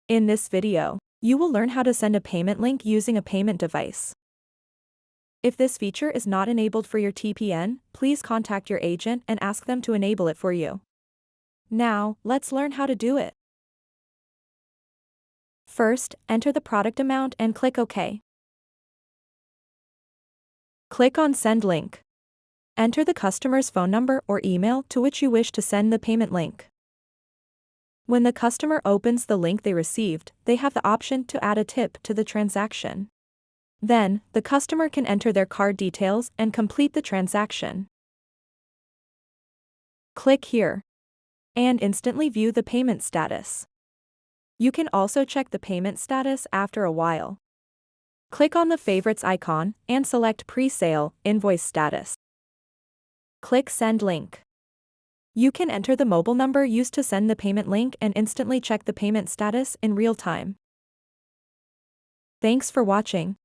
In this video, you will learn how to send a payment link using a payment device. If this feature is not enabled for your TPN, please contact your agent and ask them to enable it for you. Now, let's learn how to do it. First, enter the product amount and click OK. Click on Send Link. Enter the customer's phone number or email to which you wish to send the payment link. When the customer opens the link they received, they have the option to add a tip to the transaction. Then, the customer can enter their card details and complete the transaction. Click here and instantly view the payment status. You can also check the payment status after a while. Click on the favorites icon and select Pre-sale Invoice Status. Click Send Link. You can enter the mobile number used to send the payment link and instantly check the payment status in real time. Thanks for watching.